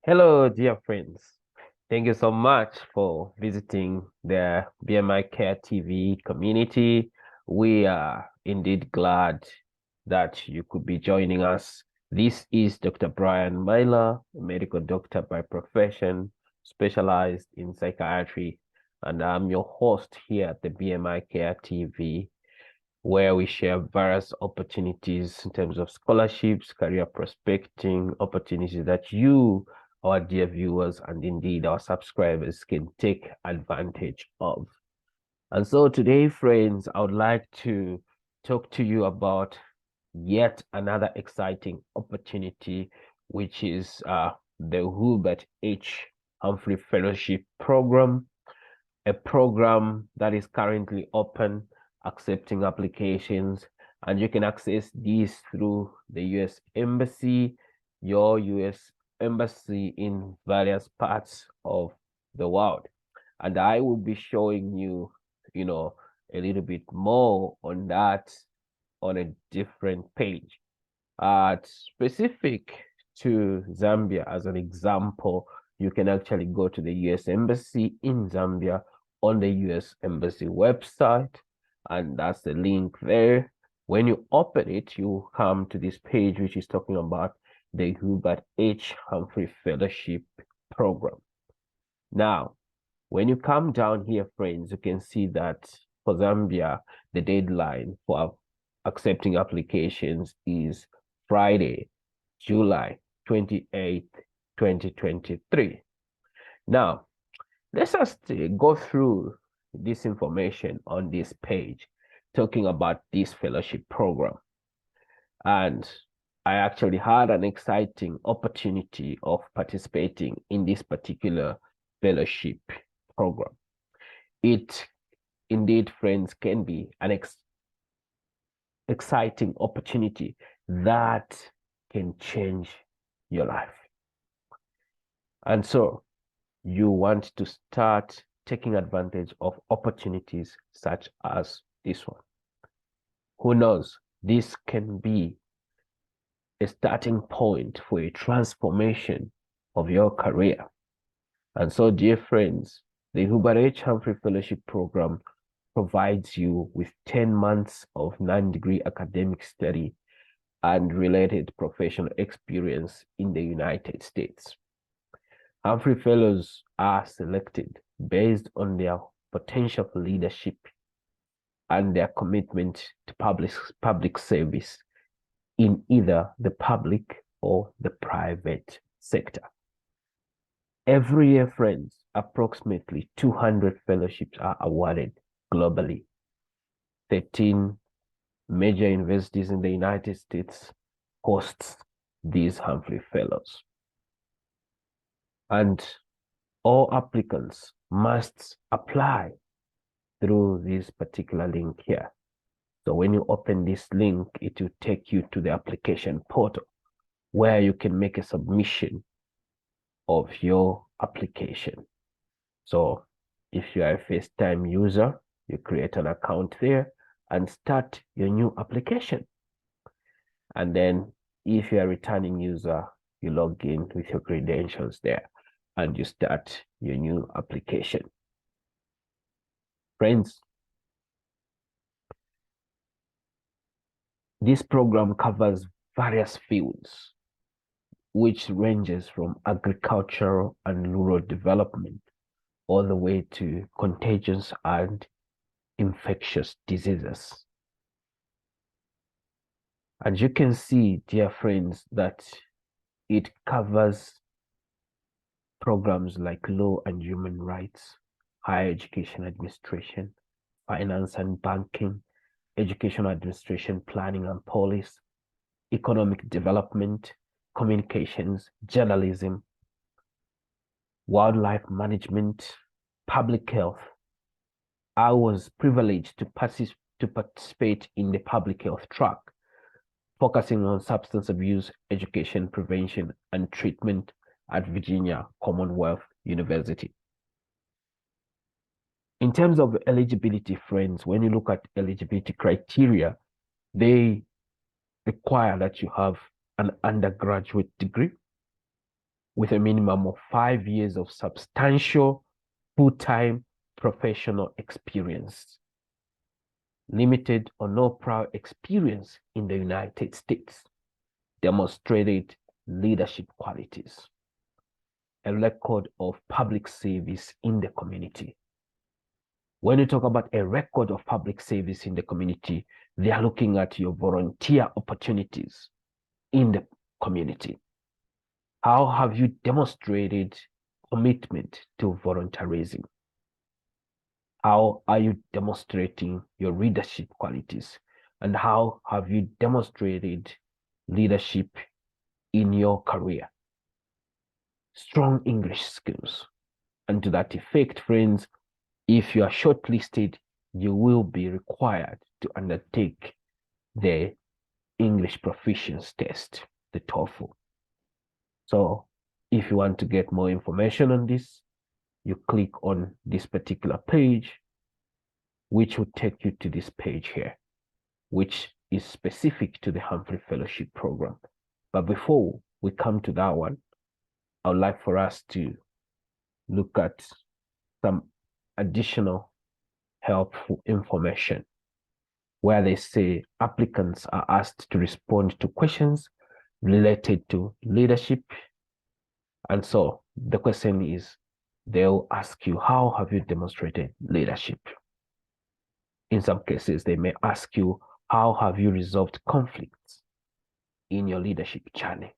Hello, dear friends. Thank you so much for visiting the BMI Care TV community. We are indeed glad that you could be joining us. This is Dr. Brian Myler, a medical doctor by profession, specialized in psychiatry, and I'm your host here at the BMI Care TV, where we share various opportunities in terms of scholarships, career prospecting, opportunities that you, our dear viewers, and indeed our subscribers can take advantage of. And so today, friends, I would like to talk to you about yet another exciting opportunity, which is the Hubert H. Humphrey Fellowship Program, a program that is currently open, accepting applications, and you can access these through the U.S. Embassy, your U.S. Embassy in various parts of the world. And I will be showing you, a little bit more on that on a different page. Specific to Zambia, as an example, you can actually go to the U.S. Embassy in Zambia on the U.S. Embassy website, and that's the link there. When you open it, you come to this page, which is talking about the Hubert H. Humphrey Fellowship Program. Now, when you come down here, friends, you can see that for Zambia, the deadline for accepting applications is Friday, July 28th, 2023. Now, let's just go through this information on this page, talking about this fellowship program. And I actually had an exciting opportunity of participating in this particular fellowship program. It indeed, friends, can be an exciting opportunity that can change your life. And so you want to start taking advantage of opportunities such as this one. Who knows, this can be a starting point for a transformation of your career. And so, dear friends, the Hubert H. Humphrey Fellowship Program provides you with 10 months of non-degree academic study and related professional experience in the United States. Humphrey Fellows are selected based on their potential for leadership and their commitment to public service in either the public or the private sector. Every year, friends, approximately 200 fellowships are awarded globally. 13 major universities in the United States hosts these Humphrey Fellows. And all applicants must apply through this particular link here. So when you open this link, it will take you to the application portal where you can make a submission of your application. So if you are a first-time user, you create an account there and start your new application. And then if you're a returning user, you log in with your credentials there and you start your new application. Friends, this program covers various fields, which ranges from agricultural and rural development all the way to contagious and infectious diseases. And you can see, dear friends, that it covers programs like law and human rights, higher education administration, finance and banking, education administration, planning and policy, economic development, communications, journalism, wildlife management, public health. I was privileged to participate in the public health track, focusing on substance abuse, education, prevention, and treatment at Virginia Commonwealth University. In terms of eligibility, friends, when you look at eligibility criteria, they require that you have an undergraduate degree with a minimum of 5 years of substantial full-time professional experience, limited or no prior experience in the United States, demonstrated leadership qualities, a record of public service in the community. When you talk about a record of public service in the community, they are looking at your volunteer opportunities in the community. How have you demonstrated commitment to volunteerism? How are you demonstrating your leadership qualities? And how have you demonstrated leadership in your career? Strong English skills. And to that effect, friends, if you are shortlisted, you will be required to undertake the English proficiency test, the TOEFL. So if you want to get more information on this, you click on this particular page, which will take you to this page here, which is specific to the Humphrey Fellowship Program. But before we come to that one, I would like for us to look at some additional helpful information where they say applicants are asked to respond to questions related to leadership. And so the question is, they'll ask you, how have you demonstrated leadership? In some cases, they may ask you, how have you resolved conflicts in your leadership journey?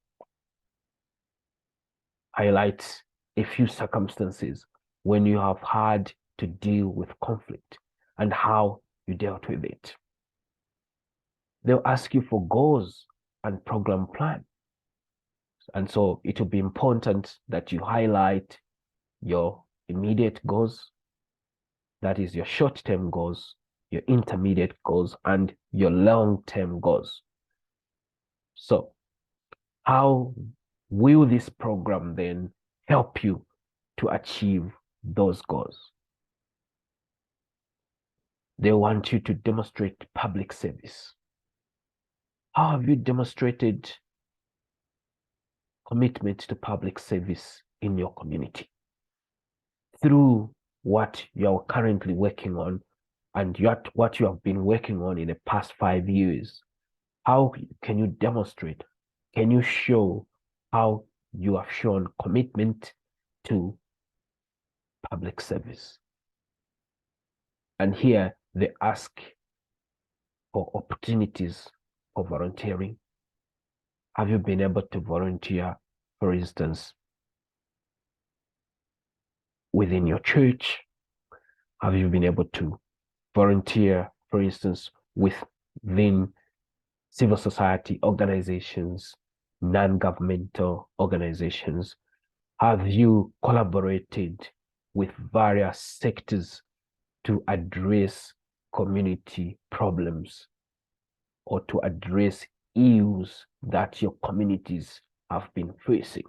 Highlight a few circumstances when you have had to deal with conflict and how you dealt with it. They'll ask you for goals and program plan. And so it will be important that you highlight your immediate goals, that is your short-term goals, your intermediate goals, and your long-term goals. So how will this program then help you to achieve those goals? They want you to demonstrate public service. How have you demonstrated commitment to public service in your community? Through what you are currently working on and what you have been working on in the past 5 years, how can you demonstrate? Can you show how you have shown commitment to public service? And here they ask for opportunities for volunteering. Have you been able to volunteer, for instance, within your church? Have you been able to volunteer, for instance, within civil society organizations, non-governmental organizations? Have you collaborated with various sectors to address community problems or to address issues that your communities have been facing?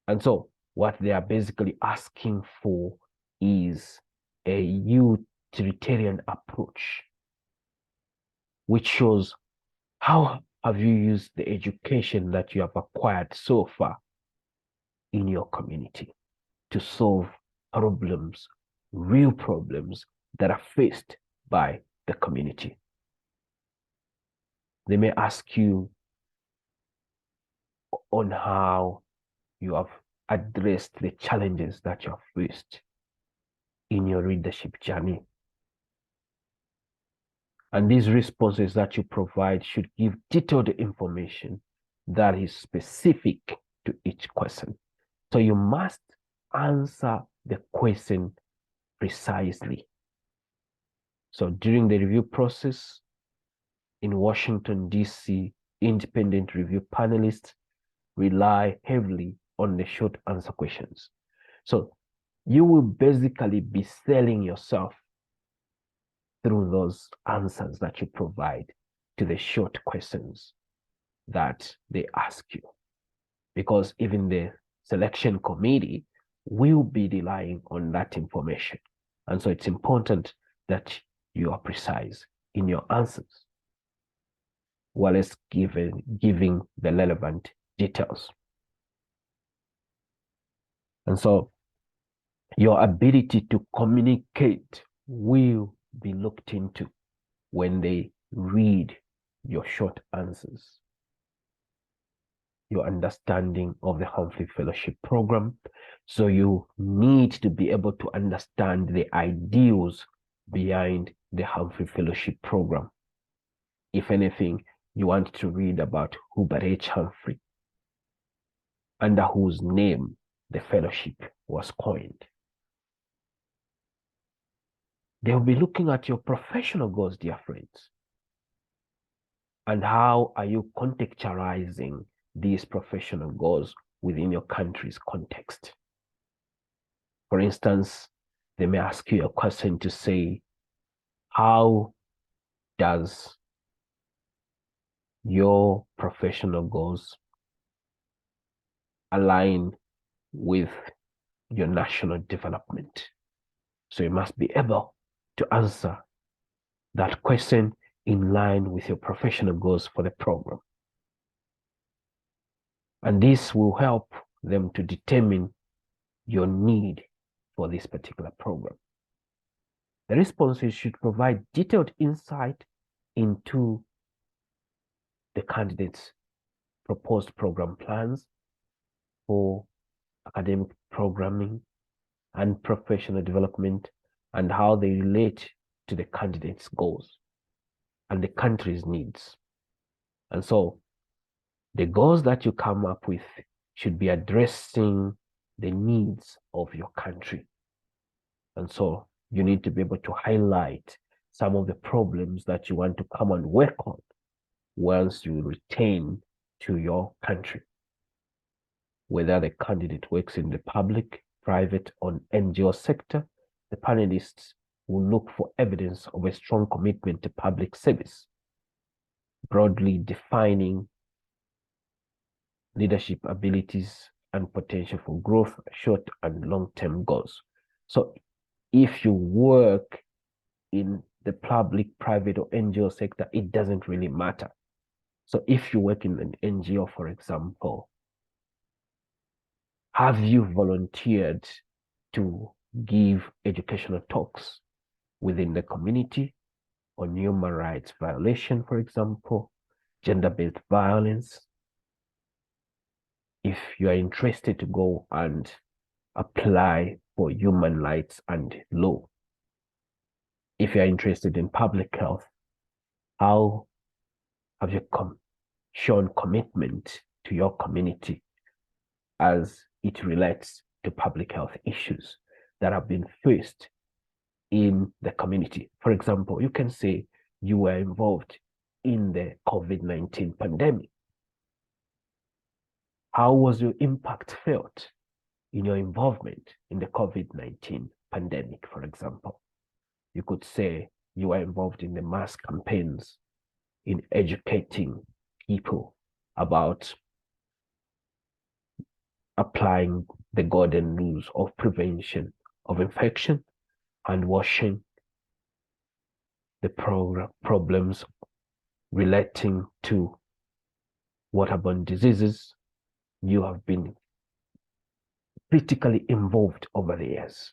And so what they are basically asking for is a utilitarian approach, which shows how have you used the education that you have acquired so far in your community to solve problems, real problems that are faced by the community. They may ask you on how you have addressed the challenges that you have faced in your leadership journey. And these responses that you provide should give detailed information that is specific to each question. So you must answer the question precisely. So during the review process in Washington, D.C., independent review panelists rely heavily on the short answer questions. So you will basically be selling yourself through those answers that you provide to the short questions that they ask you. Because even the selection committee will be relying on that information. And so it's important that you are precise in your answers, while it's giving the relevant details. And so your ability to communicate will be looked into when they read your short answers. Your understanding of the Humphrey Fellowship Program. So you need to be able to understand the ideals behind the Humphrey Fellowship Program. If anything, you want to read about Hubert H. Humphrey, under whose name the fellowship was coined. They'll be looking at your professional goals, dear friends. And how are you contextualizing these professional goals within your country's context? For instance, they may ask you a question to say, how does your professional goals align with your national development? So you must be able to answer that question in line with your professional goals for the program. And this will help them to determine your need for this particular program. The responses should provide detailed insight into the candidate's proposed program plans for academic programming and professional development, and how they relate to the candidate's goals and the country's needs. And so the goals that you come up with should be addressing the needs of your country. And so you need to be able to highlight some of the problems that you want to come and work on once you return to your country. Whether the candidate works in the public, private, or NGO sector, the panelists will look for evidence of a strong commitment to public service, broadly defining leadership abilities and potential for growth, short and long-term goals. So if you work in the public, private, or NGO sector, it doesn't really matter. So if you work in an NGO, for example, have you volunteered to give educational talks within the community on human rights violation, for example, gender-based violence? If you are interested to go and apply for human rights and law, if you are interested in public health, how have you shown commitment to your community as it relates to public health issues that have been faced in the community? For example, you can say you were involved in the COVID-19 pandemic. How was your impact felt in your involvement in the COVID-19 pandemic, for example? You could say you were involved in the mass campaigns in educating people about applying the golden rules of prevention of infection and washing the problems relating to waterborne diseases. You have been critically involved over the years.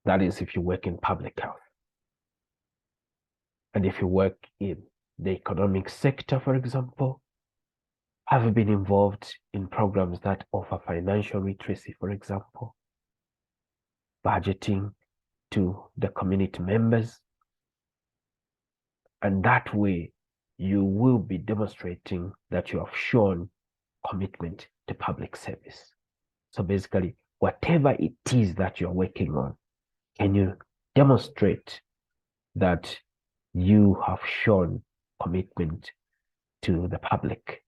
That is if you work in public health. And if you work in the economic sector, for example, have you been involved in programs that offer financial literacy, for example, budgeting to the community members? And that way, you will be demonstrating that you have shown commitment to public service. So basically, whatever it is that you're working on, can you demonstrate that you have shown commitment to the public?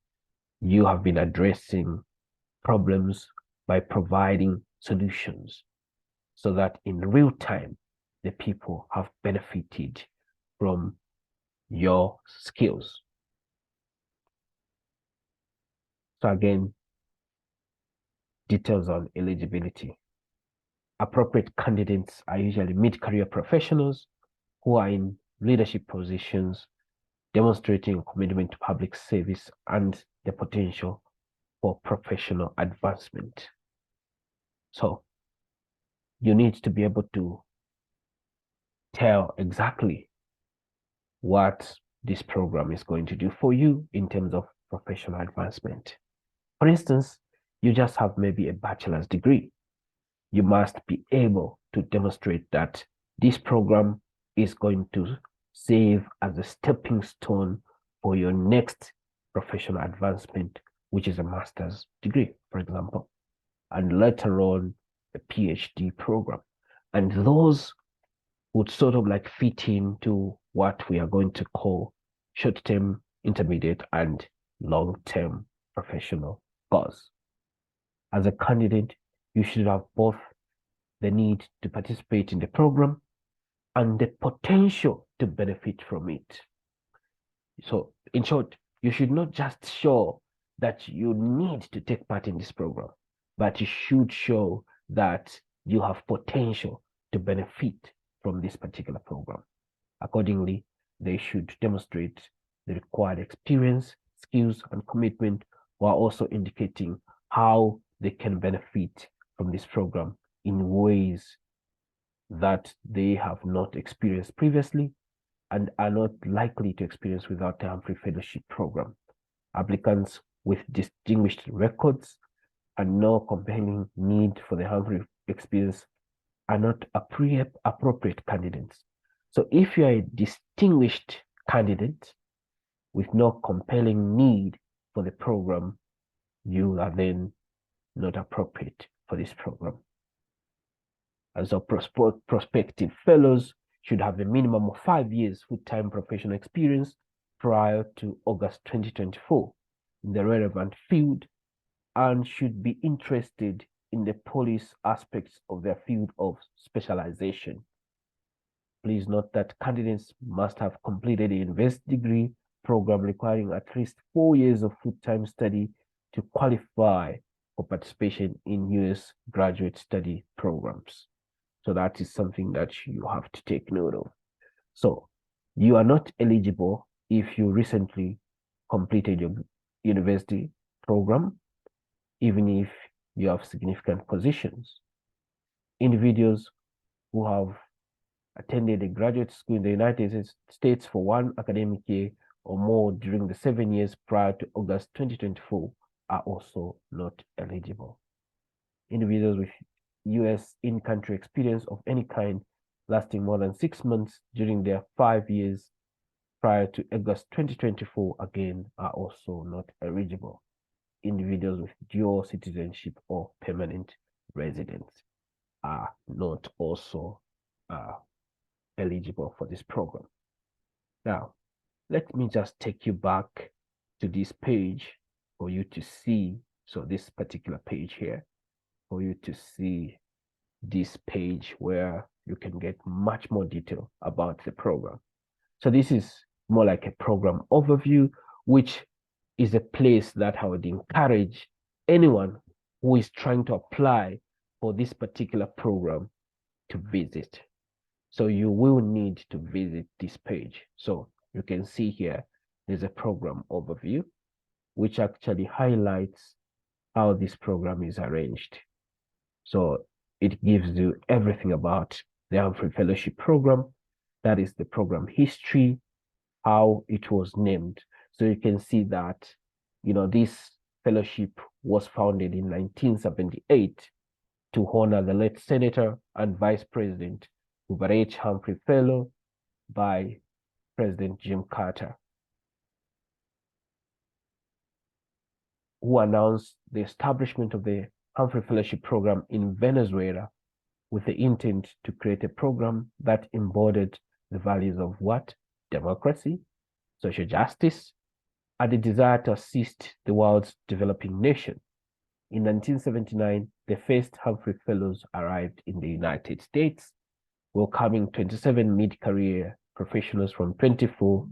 You have been addressing problems by providing solutions so that in real time, the people have benefited from your skills. So again, details on eligibility. Appropriate candidates are usually mid-career professionals who are in leadership positions, demonstrating a commitment to public service and the potential for professional advancement. So you need to be able to tell exactly what this program is going to do for you in terms of professional advancement. For instance, you just have maybe a bachelor's degree. You must be able to demonstrate that this program is going to serve as a stepping stone for your next professional advancement, which is a master's degree, for example, and later on a PhD program. And those would sort of like fit into what we are going to call short-term, intermediate, and long-term professional goals. As a candidate, you should have both the need to participate in the program and the potential to benefit from it. So, in short, you should not just show that you need to take part in this program, but you should show that you have potential to benefit from this particular program. Accordingly, they should demonstrate the required experience, skills, and commitment, while also indicating how they can benefit from this program in ways that they have not experienced previously and are not likely to experience without the Humphrey Fellowship Program. Applicants with distinguished records and no compelling need for the Humphrey experience are not appropriate candidates. So if you are a distinguished candidate with no compelling need for the program, you are then not appropriate for this program. And so prospective fellows should have a minimum of 5 years full-time professional experience prior to August 2024 in the relevant field and should be interested in the police aspects of their field of specialization. Please note that candidates must have completed a university degree program requiring at least 4 years of full-time study to qualify for participation in U.S. graduate study programs. So that is something that you have to take note of. So you are not eligible if you recently completed your university program, even if you have significant positions. Individuals who have attended a graduate school in the United States for 1 academic year or more during the 7 years prior to August 2024 are also not eligible. Individuals with U.S. in-country experience of any kind lasting more than 6 months during their 5 years prior to August 2024 again are also not eligible. Individuals with dual citizenship or permanent residence are not also eligible for this program. Now, let me just take you back to this page for you to see. So this particular page here, for you to see this page where you can get much more detail about the program. So this is more like a program overview, which is a place that I would encourage anyone who is trying to apply for this particular program to visit. So you will need to visit this page. So you can see here, there's a program overview, which actually highlights how this program is arranged. So it gives you everything about the Humphrey Fellowship Program. That is the program history, how it was named. So you can see that, this fellowship was founded in 1978 to honor the late Senator and Vice President Hubert H. Humphrey Fellow by President Jim Carter, who announced the establishment of the Humphrey Fellowship Program in Venezuela with the intent to create a program that embodied the values of what? Democracy, social justice, and the desire to assist the world's developing nation. In 1979, the first Humphrey Fellows arrived in the United States, welcoming 27 mid-career professionals from 24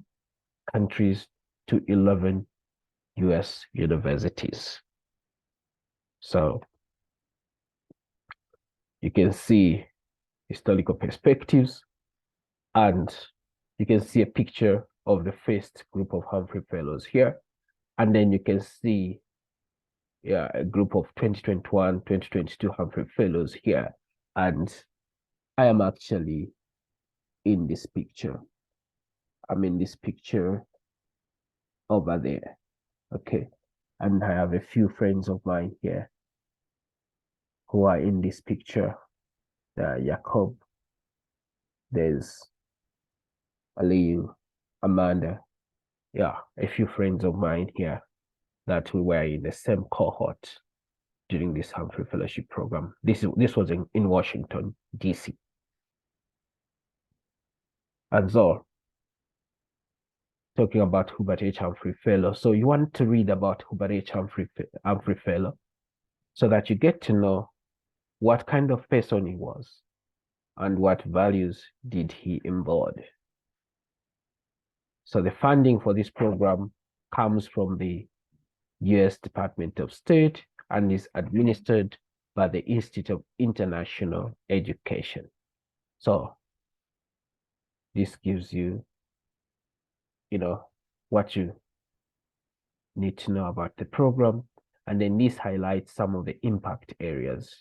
countries to 11 U.S. universities. So you can see historical perspectives, and you can see a picture of the first group of Humphrey Fellows here. And then you can see a group of 2021, 2022 Humphrey Fellows here. And I am actually in this picture. I'm in this picture over there. Okay. And I have a few friends of mine here who are in this picture. Jacob, there's Aliyu, Amanda. Yeah, a few friends of mine here that we were in the same cohort during this Humphrey Fellowship Program. This was in Washington, D.C. And so, talking about Hubert H. Humphrey Fellow. So you want to read about Hubert H. Humphrey Fellow so that you get to know what kind of person he was and what values did he embody. So the funding for this program comes from the U.S. Department of State and is administered by the Institute of International Education. So this gives you, what you need to know about the program. And then this highlights some of the impact areas.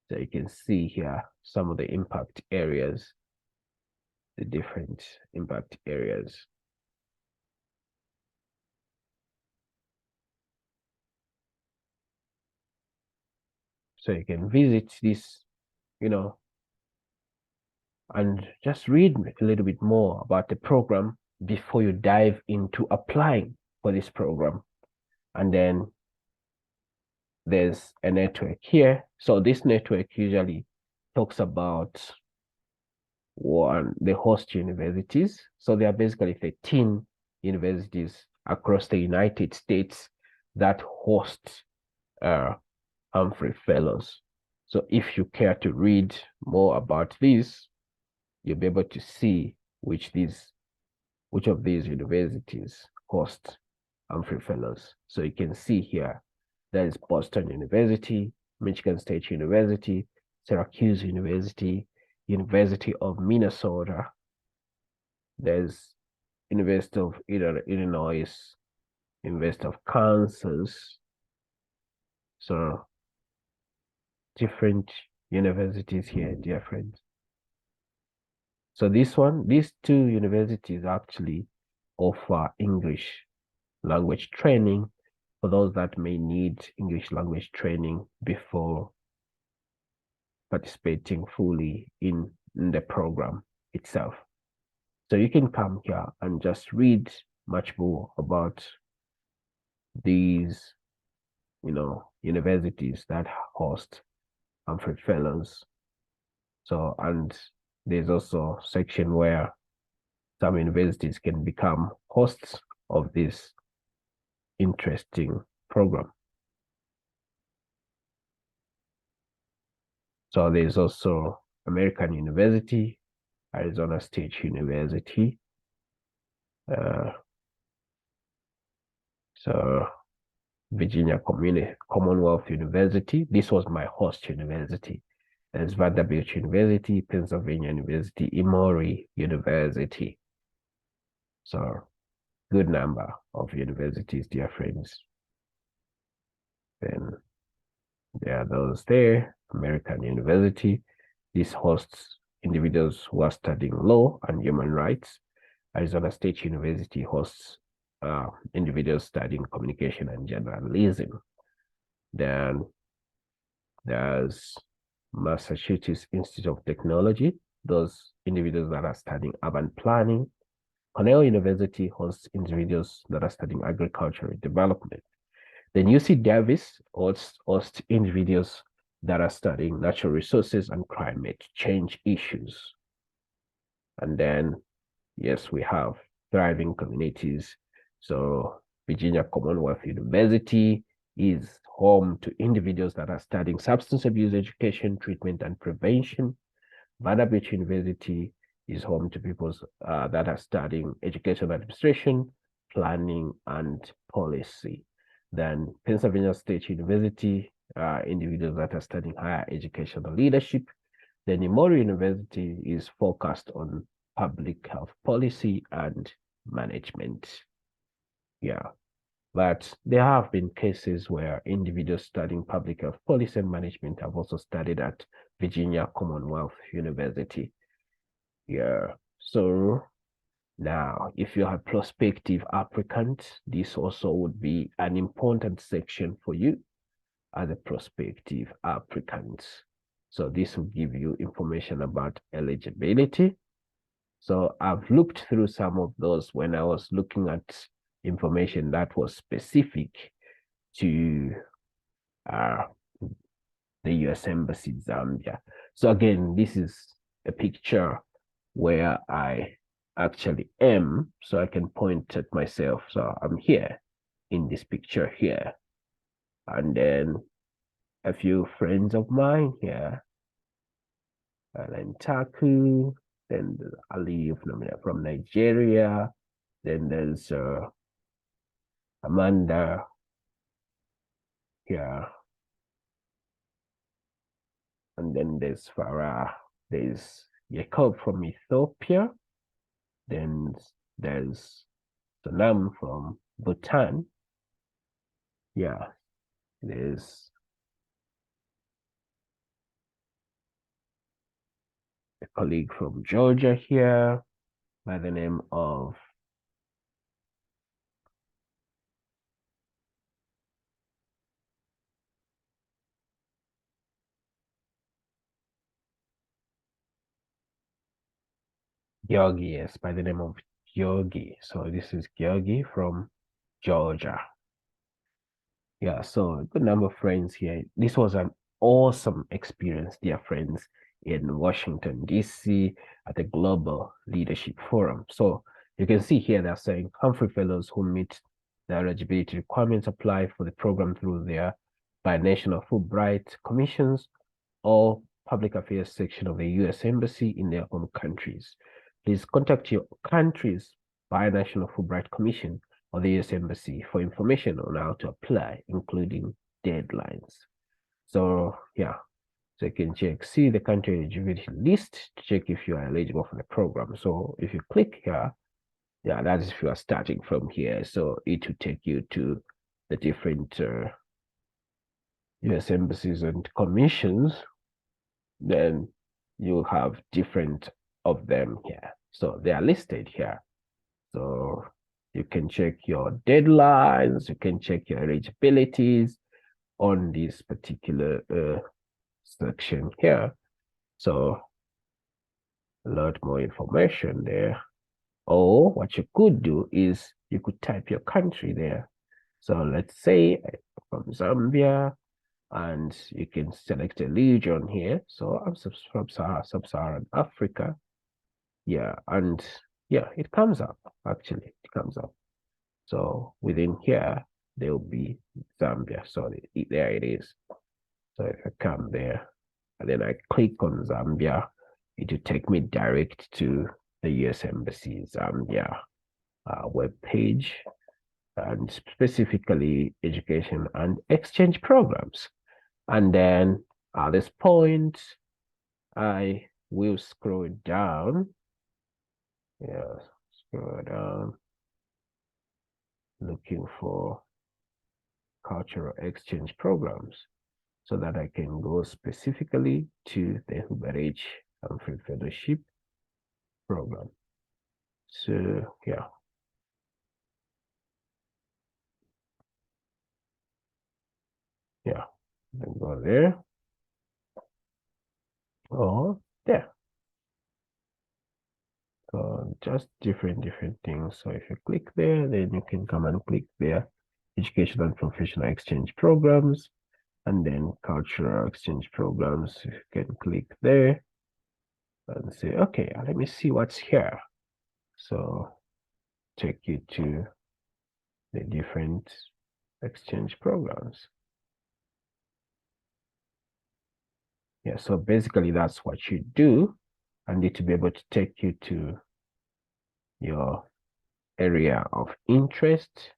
So you can see here some of the impact areas, the different impact areas. So you can visit this, and just read a little bit more about the program before you dive into applying for this program. And then there's a network here. So this network usually talks about the host universities. So there are basically 13 universities across the United States that host Humphrey Fellows. So if you care to read more about this, you'll be able to see which of these universities host Humphrey Fellows. So you can see here, there is Boston University, Michigan State University, Syracuse University, University of Minnesota. There's University of Illinois, University of Kansas. So different universities here, dear friends. So these two universities actually offer English language training for those that may need English language training before participating fully in the program itself. So you can come here and just read much more about these, universities that host Humphrey Fellows. So, and there's also a section where some universities can become hosts of this interesting program. So there's also American University, Arizona State University. So Virginia Commonwealth University. This was my host university. There's Vanderbilt University, Pennsylvania University, Emory University. So good number of universities, dear friends. Then there are those there. American University. This hosts individuals who are studying law and human rights. Arizona State University hosts individuals studying communication and journalism. Then there's Massachusetts Institute of Technology, those individuals that are studying urban planning. Cornell University hosts individuals that are studying agricultural development. Then UC Davis hosts individuals that are studying natural resources and climate change issues. And then, yes, we have thriving communities. So Virginia Commonwealth University is home to individuals that are studying substance abuse education, treatment, and prevention. Vanderbilt University is home to people that are studying education administration, planning, and policy. Then Pennsylvania State University, individuals that are studying higher educational leadership. Then Emory University is focused on public health policy and management. Yeah. But there have been cases where individuals studying public health policy and management have also studied at Virginia Commonwealth University. Yeah. So now, if you are a prospective applicant, this also would be an important section for you as a prospective applicant. So this will give you information about eligibility. So I've looked through some of those when I was looking at information that was specific to uh, the US Embassy Zambia. So again, this is a picture where I actually am, so I can point at myself. So I'm here in this picture here. And then a few friends of mine here, Alan Taku, then Ali from Nigeria, then there's Amanda here, and then there's Farah, there's Jacob from Ethiopia, then there's Sonam from Bhutan. Yeah, there's a colleague from Georgia here by the name of Georgi, yes, by the name of Georgi. So this is Georgi from Georgia. Yeah, so a good number of friends here. This was an awesome experience, dear friends, in Washington, D.C. at the Global Leadership Forum. So you can see here they're saying Humphrey Fellows who meet the eligibility requirements apply for the program through their binational Fulbright commissions or public affairs section of the U.S. Embassy in their home countries. Please contact your country's binational Fulbright Commission or the U.S. Embassy for information on how to apply, including deadlines. So yeah, so you can check, see the country eligibility list to check if you are eligible for the program. So if you click here, yeah, that is if you are starting from here. So it will take you to the different U.S. embassies and commissions. Then you have different of them here. So they are listed here. So you can check your deadlines, you can check your eligibilities on this particular section here. So a lot more information there. Or what you could do is you could type your country there. So let's say from Zambia, and you can select a region here. So I'm from Sub-Saharan Africa. Yeah, and yeah, it comes up, actually, it comes up. So within here, there will be Zambia. So there it is. So if I come there, and then I click on Zambia, it will take me direct to the US Embassy Zambia web page, and specifically education and exchange programs. And then at this point, I will scroll down. Yeah, scroll down, looking for cultural exchange programs so that I can go specifically to the Hubert H. Humphrey Fellowship Program. So yeah. Yeah, then go there. Or there. So just different things. So if you click there, then you can come and click there. Educational and professional exchange programs, and then cultural exchange programs. You can click there and say, okay, let me see what's here. So take you to the different exchange programs. Yeah, so basically that's what you do, and it to be able to take you to your area of interest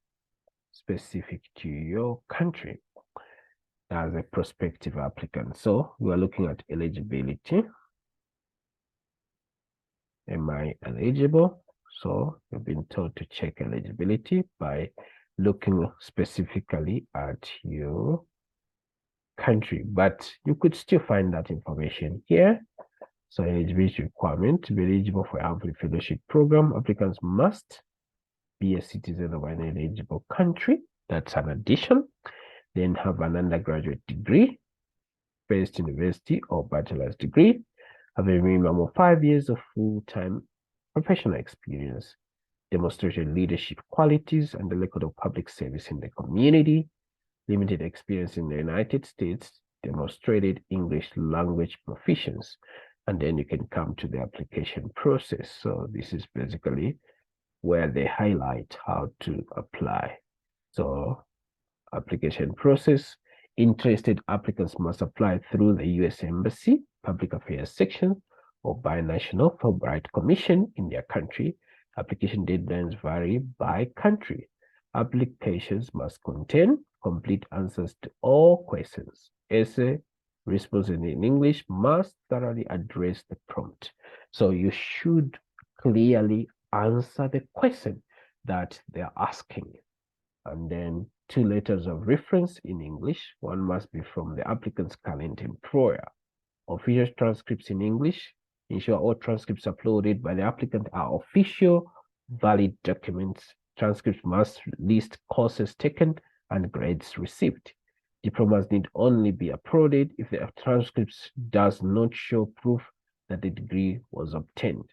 specific to your country as a prospective applicant. So we are looking at eligibility. Am I eligible? So you've been told to check eligibility by looking specifically at your country, but you could still find that information here. So eligibility requirement: to be eligible for Humphrey Fellowship Program, applicants must be a citizen of an eligible country. That's an addition. Then have an undergraduate degree, first university or bachelor's degree, have a minimum of 5 years of full-time professional experience, demonstrated leadership qualities and the record of public service in the community, limited experience in the United States, demonstrated English language proficiency, and then you can come to the application process. So this is basically where they highlight how to apply. So application process: interested applicants must apply through the U.S. Embassy Public Affairs section or binational Fulbright Commission in their country. Application deadlines vary by country. Applications must contain complete answers to all questions. Essay responses in English must thoroughly address the prompt. So you should clearly answer the question that they're asking. And then 2 letters of reference in English. One must be from the applicant's current employer. Official transcripts in English. Ensure all transcripts uploaded by the applicant are official, valid documents. Transcripts must list courses taken and grades received. Diplomas need only be uploaded if the transcripts does not show proof that the degree was obtained.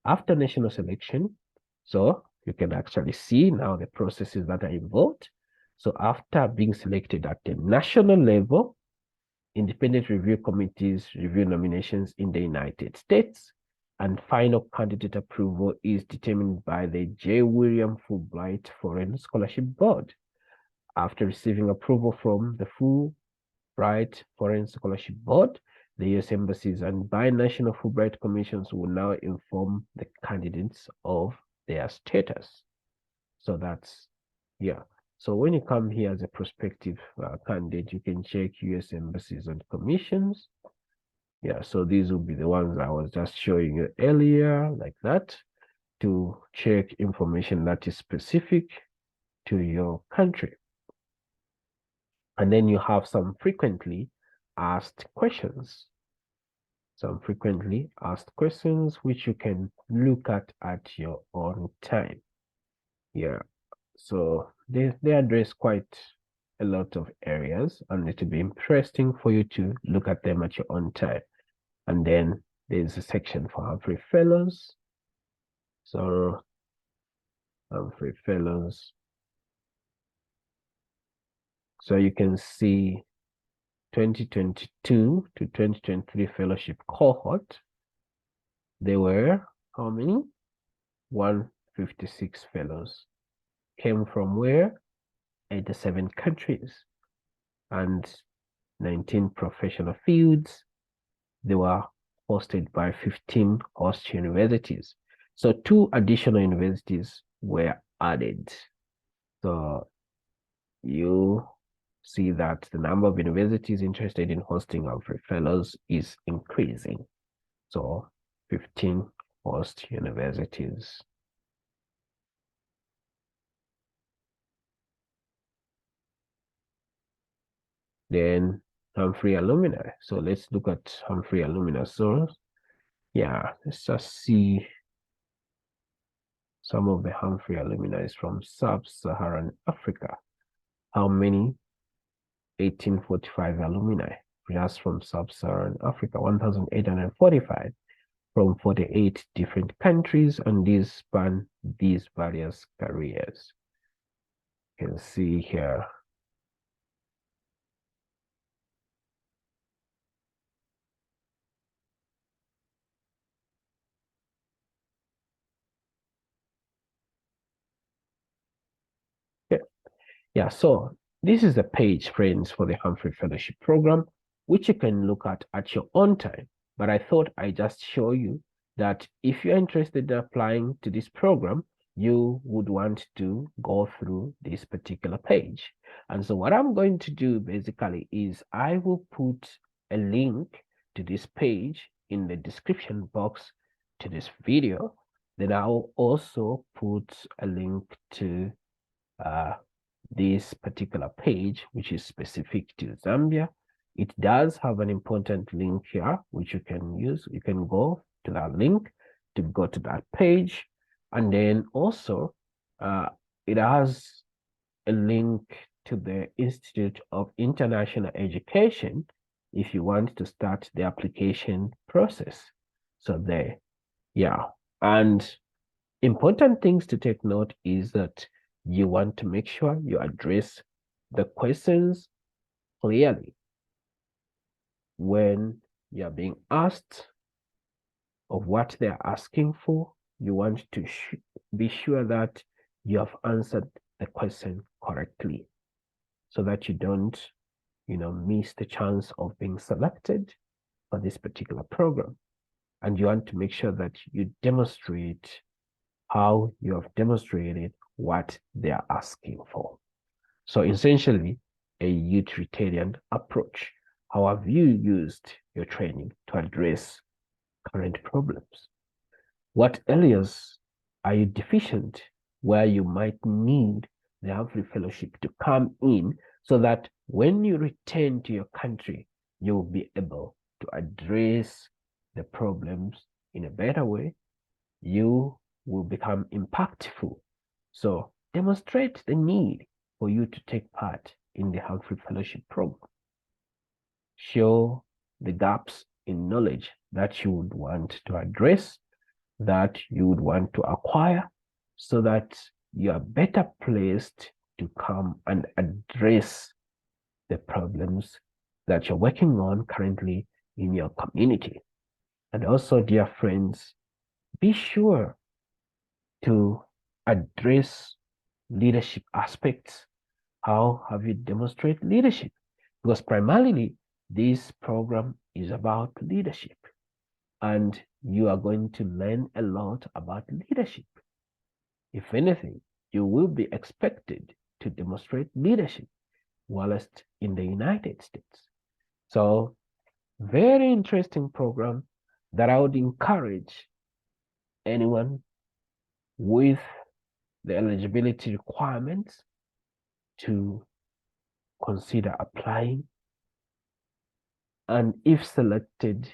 After national selection, so you can actually see now the processes that are involved. So after being selected at the national level, independent review committees review nominations in the United States, and final candidate approval is determined by the J. William Fulbright Foreign Scholarship Board. After receiving approval from the Fulbright Foreign Scholarship Board, the U.S. embassies and binational Fulbright commissions will now inform the candidates of their status. So that's, yeah. So when you come here as a prospective candidate, you can check U.S. embassies and commissions. Yeah, so these will be the ones I was just showing you earlier, like that, to check information that is specific to your country. And then you have some frequently asked questions. Some frequently asked questions, which you can look at your own time. Yeah, so they address quite a lot of areas, and it will be interesting for you to look at them at your own time. And then there's a section for Humphrey Fellows. So Humphrey Fellows. So you can see 2022 to 2023 fellowship cohort. There were how many? 156 fellows. Came from where? 87 countries and 19 professional fields. They were hosted by 15 host universities. So 2 additional universities were added. So you see that the number of universities interested in hosting Humphrey Fellows is increasing. So 15 host universities. Then Humphrey alumni. So let's look at Humphrey alumni. So yeah, let's just see some of the Humphrey alumni from sub-Saharan Africa. How many? 1845 alumni, just from sub-Saharan Africa, 1,845 from 48 different countries, and these span these various careers. You can see here. Yeah, so this is the page, friends, for the Humphrey Fellowship Program, which you can look at your own time. But I thought I just show you that if you're interested in applying to this program, you would want to go through this particular page. And so what I'm going to do basically is I will put a link to this page in the description box to this video. Then I'll also put a link to this particular page, which is specific to Zambia, it does have an important link here, which you can use. You can go to that link to go to that page. And then also, it has a link to the Institute of International Education if you want to start the application process. So there, yeah. And important things to take note is that you want to make sure you address the questions clearly when you're being asked of what they're asking for. You want to be sure that you have answered the question correctly so that you don't, miss the chance of being selected for this particular program. And you want to make sure that you demonstrate how you have demonstrated what they are asking for. So essentially, a utilitarian approach. How have you used your training to address current problems? What areas are you deficient where you might need the Humphrey Fellowship to come in so that when you return to your country, you will be able to address the problems in a better way? You will become impactful. So demonstrate the need for you to take part in the Humphrey Fellowship Program. Show the gaps in knowledge that you would want to address, that you would want to acquire, so that you are better placed to come and address the problems that you're working on currently in your community. And also, dear friends, be sure to address leadership aspects. How have you demonstrated leadership? Because primarily, this program is about leadership, and you are going to learn a lot about leadership. If anything, you will be expected to demonstrate leadership whilst in the United States. So, very interesting program that I would encourage anyone with the eligibility requirements to consider applying, and if selected,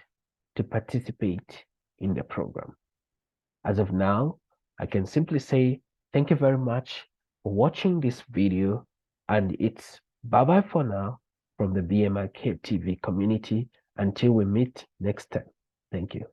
to participate in the program. As of now, I can simply say thank you very much for watching this video, and it's bye-bye for now from the BMIK TV community until we meet next time. Thank you.